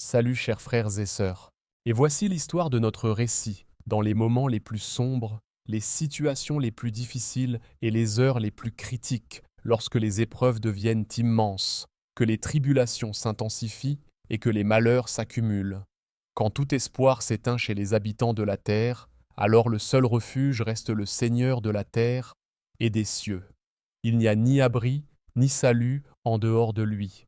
Salut chers frères et sœurs. Et voici l'histoire de notre récit, dans les moments les plus sombres, les situations les plus difficiles et les heures les plus critiques, lorsque les épreuves deviennent immenses, que les tribulations s'intensifient et que les malheurs s'accumulent. Quand tout espoir s'éteint chez les habitants de la terre, alors le seul refuge reste le Seigneur de la terre et des cieux. Il n'y a ni abri, ni salut en dehors de lui.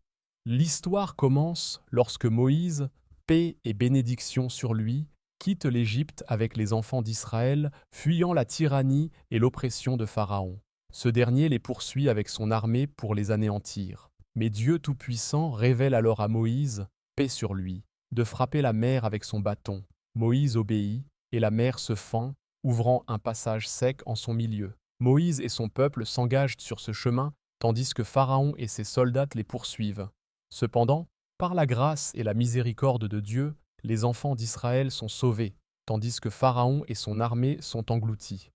L'histoire commence lorsque Moïse, paix et bénédiction sur lui, quitte l'Égypte avec les enfants d'Israël, fuyant la tyrannie et l'oppression de Pharaon. Ce dernier les poursuit avec son armée pour les anéantir. Mais Dieu Tout-Puissant révèle alors à Moïse, paix sur lui, de frapper la mer avec son bâton. Moïse obéit, et la mer se fend, ouvrant un passage sec en son milieu. Moïse et son peuple s'engagent sur ce chemin, tandis que Pharaon et ses soldats les poursuivent. Cependant, par la grâce et la miséricorde de Dieu, les enfants d'Israël sont sauvés, tandis que Pharaon et son armée sont engloutis.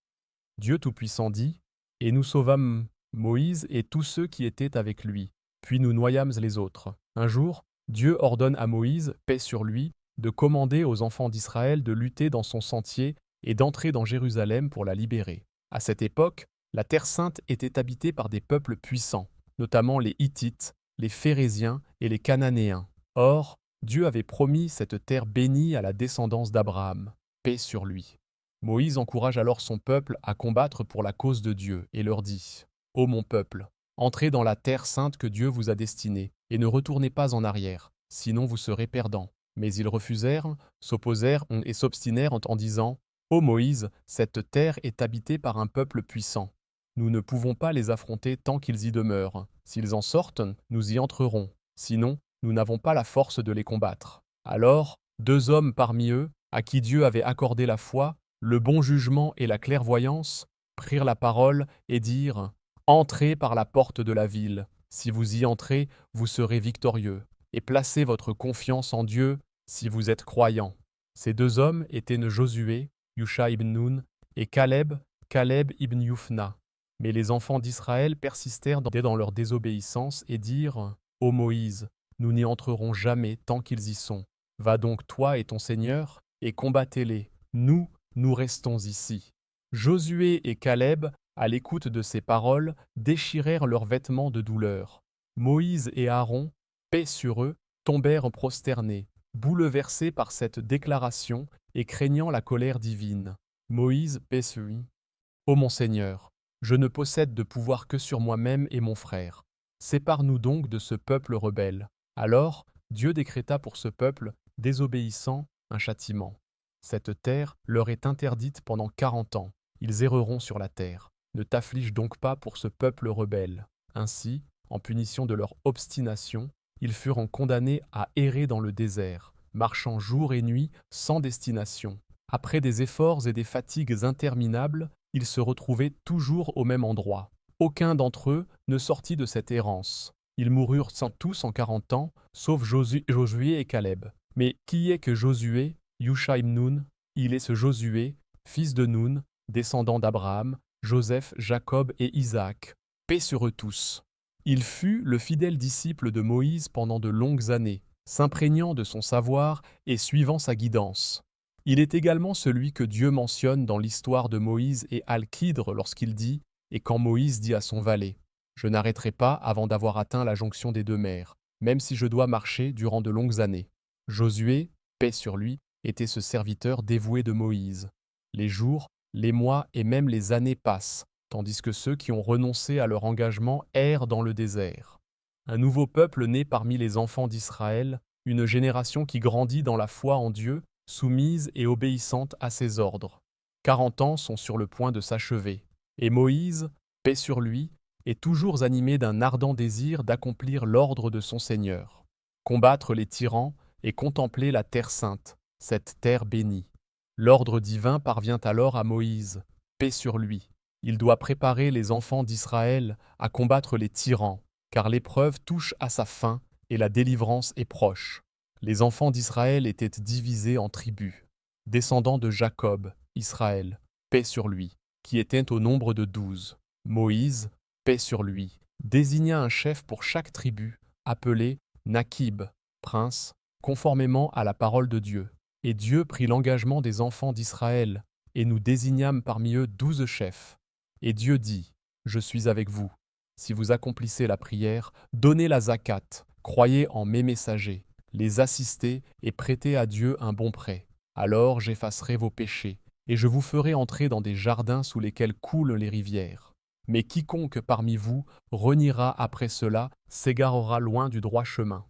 Dieu Tout-Puissant dit, « Et nous sauvâmes Moïse et tous ceux qui étaient avec lui, puis nous noyâmes les autres. » Un jour, Dieu ordonne à Moïse, paix sur lui, de commander aux enfants d'Israël de lutter dans son sentier et d'entrer dans Jérusalem pour la libérer. À cette époque, la Terre sainte était habitée par des peuples puissants, notamment les Hittites, les Phéréziens et les Cananéens. Or, Dieu avait promis cette terre bénie à la descendance d'Abraham. Paix sur lui. Moïse encourage alors son peuple à combattre pour la cause de Dieu et leur dit « Ô mon peuple, entrez dans la terre sainte que Dieu vous a destinée, et ne retournez pas en arrière, sinon vous serez perdants. » Mais ils refusèrent, s'opposèrent et s'obstinèrent en disant « Ô Moïse, cette terre est habitée par un peuple puissant. Nous ne pouvons pas les affronter tant qu'ils y demeurent. S'ils en sortent, nous y entrerons. Sinon, nous n'avons pas la force de les combattre. » Alors, deux hommes parmi eux, à qui Dieu avait accordé la foi, le bon jugement et la clairvoyance, prirent la parole et dirent « Entrez par la porte de la ville. Si vous y entrez, vous serez victorieux. Et placez votre confiance en Dieu si vous êtes croyants. » Ces deux hommes étaient Josué, Yusha ibn Nun, et Caleb, Caleb ibn Yufna. Mais les enfants d'Israël persistèrent dans leur désobéissance et dirent « Ô Moïse, nous n'y entrerons jamais tant qu'ils y sont. Va donc toi et ton Seigneur, et combattez-les. Nous restons ici. » Josué et Caleb, à l'écoute de ces paroles, déchirèrent leurs vêtements de douleur. Moïse et Aaron, paix sur eux, tombèrent prosternés, bouleversés par cette déclaration et craignant la colère divine. Moïse, paix sur lui. « Ô mon Seigneur, je ne possède de pouvoir que sur moi-même et mon frère. Sépare-nous donc de ce peuple rebelle. » Alors, Dieu décréta pour ce peuple, désobéissant, un châtiment. Cette terre leur est interdite pendant 40 ans. Ils erreront sur la terre. Ne t'afflige donc pas pour ce peuple rebelle. Ainsi, en punition de leur obstination, ils furent condamnés à errer dans le désert, marchant jour et nuit sans destination. Après des efforts et des fatigues interminables, ils se retrouvaient toujours au même endroit. Aucun d'entre eux ne sortit de cette errance. Ils moururent tous en 40 ans, sauf Josué et Caleb. Mais qui est que Josué, Yusha ibn Nun? Il est ce Josué, fils de Nun, descendant d'Abraham, Joseph, Jacob et Isaac. Paix sur eux tous. Il fut le fidèle disciple de Moïse pendant de longues années, s'imprégnant de son savoir et suivant sa guidance. Il est également celui que Dieu mentionne dans l'histoire de Moïse et Al-Kidr lorsqu'il dit « Et quand Moïse dit à son valet, « Je n'arrêterai pas avant d'avoir atteint la jonction des deux mers, même si je dois marcher durant de longues années. » Josué, paix sur lui, était ce serviteur dévoué de Moïse. Les jours, les mois et même les années passent, tandis que ceux qui ont renoncé à leur engagement errent dans le désert. Un nouveau peuple naît parmi les enfants d'Israël, une génération qui grandit dans la foi en Dieu, soumise et obéissante à ses ordres. 40 ans sont sur le point de s'achever, et Moïse, paix sur lui, est toujours animé d'un ardent désir d'accomplir l'ordre de son Seigneur, combattre les tyrans et contempler la terre sainte, cette terre bénie. L'ordre divin parvient alors à Moïse, paix sur lui. Il doit préparer les enfants d'Israël à combattre les tyrans, car l'épreuve touche à sa fin et la délivrance est proche. Les enfants d'Israël étaient divisés en tribus. Descendants de Jacob, Israël, paix sur lui, qui était au nombre de 12. Moïse, paix sur lui, désigna un chef pour chaque tribu, appelé Nakib, prince, conformément à la parole de Dieu. Et Dieu prit l'engagement des enfants d'Israël, et nous désignâmes parmi eux 12 chefs. Et Dieu dit, je suis avec vous. Si vous accomplissez la prière, donnez la zakat, croyez en mes messagers, les assistez et prêtez à Dieu un bon prêt. Alors j'effacerai vos péchés, et je vous ferai entrer dans des jardins sous lesquels coulent les rivières. Mais quiconque parmi vous reniera après cela s'égarera loin du droit chemin.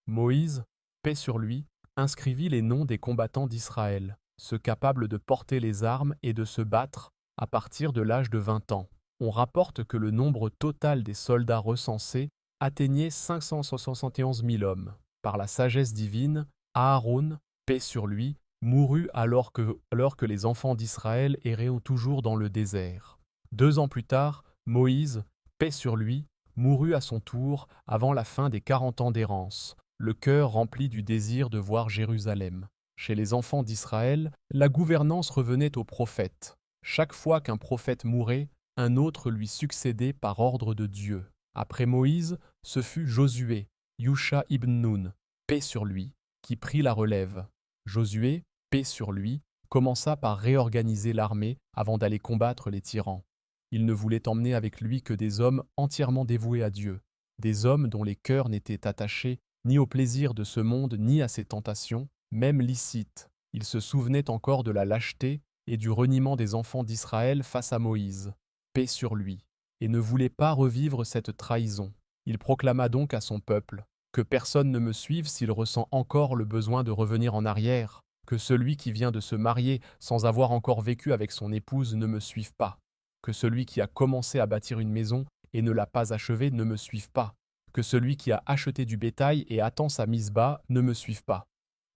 Moïse, paix sur lui, inscrivit les noms des combattants d'Israël, ceux capables de porter les armes et de se battre à partir de l'âge de 20 ans. On rapporte que le nombre total des soldats recensés atteignait 571 000 hommes. Par la sagesse divine, Aaron, paix sur lui, mourut alors que les enfants d'Israël erraient toujours dans le désert. 2 ans plus tard, Moïse, paix sur lui, mourut à son tour avant la fin des 40 ans d'errance, le cœur rempli du désir de voir Jérusalem. Chez les enfants d'Israël, la gouvernance revenait aux prophètes. Chaque fois qu'un prophète mourait, un autre lui succédait par ordre de Dieu. Après Moïse, ce fut Josué, Yusha ibn Nun, paix sur lui, qui prit la relève. Josué, paix sur lui, commença par réorganiser l'armée avant d'aller combattre les tyrans. Il ne voulait emmener avec lui que des hommes entièrement dévoués à Dieu, des hommes dont les cœurs n'étaient attachés ni au plaisir de ce monde ni à ses tentations, même licites. Il se souvenait encore de la lâcheté et du reniement des enfants d'Israël face à Moïse, paix sur lui, et ne voulait pas revivre cette trahison. Il proclama donc à son peuple « Que personne ne me suive s'il ressent encore le besoin de revenir en arrière, que celui qui vient de se marier sans avoir encore vécu avec son épouse ne me suive pas, que celui qui a commencé à bâtir une maison et ne l'a pas achevée ne me suive pas, que celui qui a acheté du bétail et attend sa mise bas ne me suive pas. »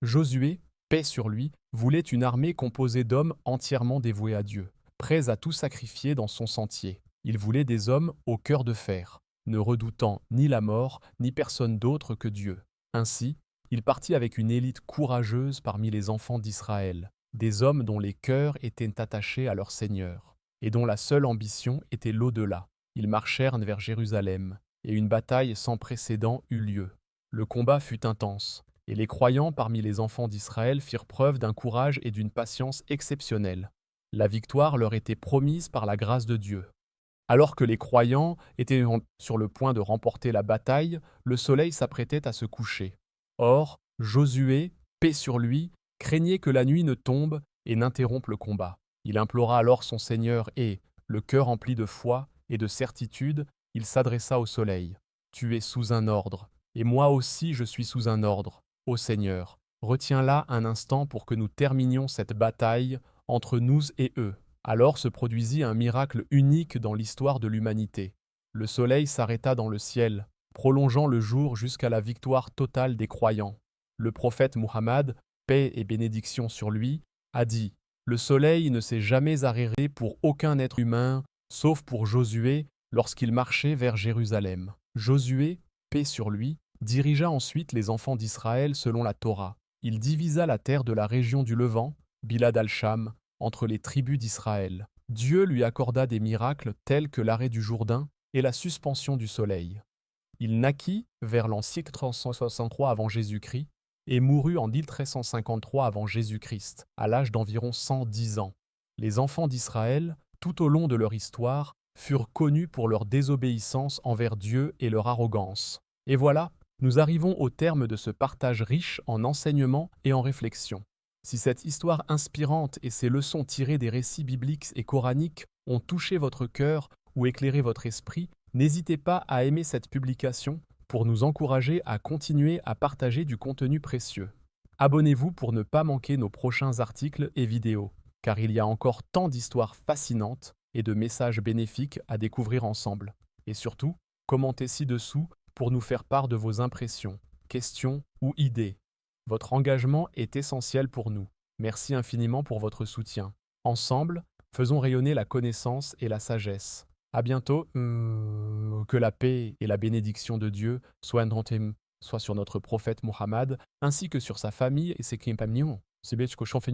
Josué, paix sur lui, voulait une armée composée d'hommes entièrement dévoués à Dieu, prêts à tout sacrifier dans son sentier. Il voulait des hommes au cœur de fer, ne redoutant ni la mort, ni personne d'autre que Dieu. Ainsi, il partit avec une élite courageuse parmi les enfants d'Israël, des hommes dont les cœurs étaient attachés à leur Seigneur, et dont la seule ambition était l'au-delà. Ils marchèrent vers Jérusalem, et une bataille sans précédent eut lieu. Le combat fut intense, et les croyants parmi les enfants d'Israël firent preuve d'un courage et d'une patience exceptionnels. La victoire leur était promise par la grâce de Dieu. Alors que les croyants étaient sur le point de remporter la bataille, le soleil s'apprêtait à se coucher. Or, Josué, paix sur lui, craignait que la nuit ne tombe et n'interrompe le combat. Il implora alors son Seigneur et, le cœur empli de foi et de certitude, il s'adressa au soleil. « Tu es sous un ordre, et moi aussi je suis sous un ordre. Ô Seigneur, retiens-la un instant pour que nous terminions cette bataille entre nous et eux. » Alors se produisit un miracle unique dans l'histoire de l'humanité. Le soleil s'arrêta dans le ciel, prolongeant le jour jusqu'à la victoire totale des croyants. Le prophète Muhammad, paix et bénédiction sur lui, a dit « Le soleil ne s'est jamais arrêté pour aucun être humain, sauf pour Josué lorsqu'il marchait vers Jérusalem. » Josué, paix sur lui, dirigea ensuite les enfants d'Israël selon la Torah. Il divisa la terre de la région du Levant, Bilad al-Sham, entre les tribus d'Israël. Dieu lui accorda des miracles tels que l'arrêt du Jourdain et la suspension du soleil. Il naquit vers l'an 663 avant Jésus-Christ et mourut en 1353 avant Jésus-Christ, à l'âge d'environ 110 ans. Les enfants d'Israël, tout au long de leur histoire, furent connus pour leur désobéissance envers Dieu et leur arrogance. Et voilà, nous arrivons au terme de ce partage riche en enseignements et en réflexions. Si cette histoire inspirante et ces leçons tirées des récits bibliques et coraniques ont touché votre cœur ou éclairé votre esprit, n'hésitez pas à aimer cette publication pour nous encourager à continuer à partager du contenu précieux. Abonnez-vous pour ne pas manquer nos prochains articles et vidéos, car il y a encore tant d'histoires fascinantes et de messages bénéfiques à découvrir ensemble. Et surtout, commentez ci-dessous pour nous faire part de vos impressions, questions ou idées. Votre engagement est essentiel pour nous. Merci infiniment pour votre soutien. Ensemble, faisons rayonner la connaissance et la sagesse. À bientôt. Que la paix et la bénédiction de Dieu soient sur notre prophète Muhammad, ainsi que sur sa famille et ses compagnons. C'est bien ce que je fais,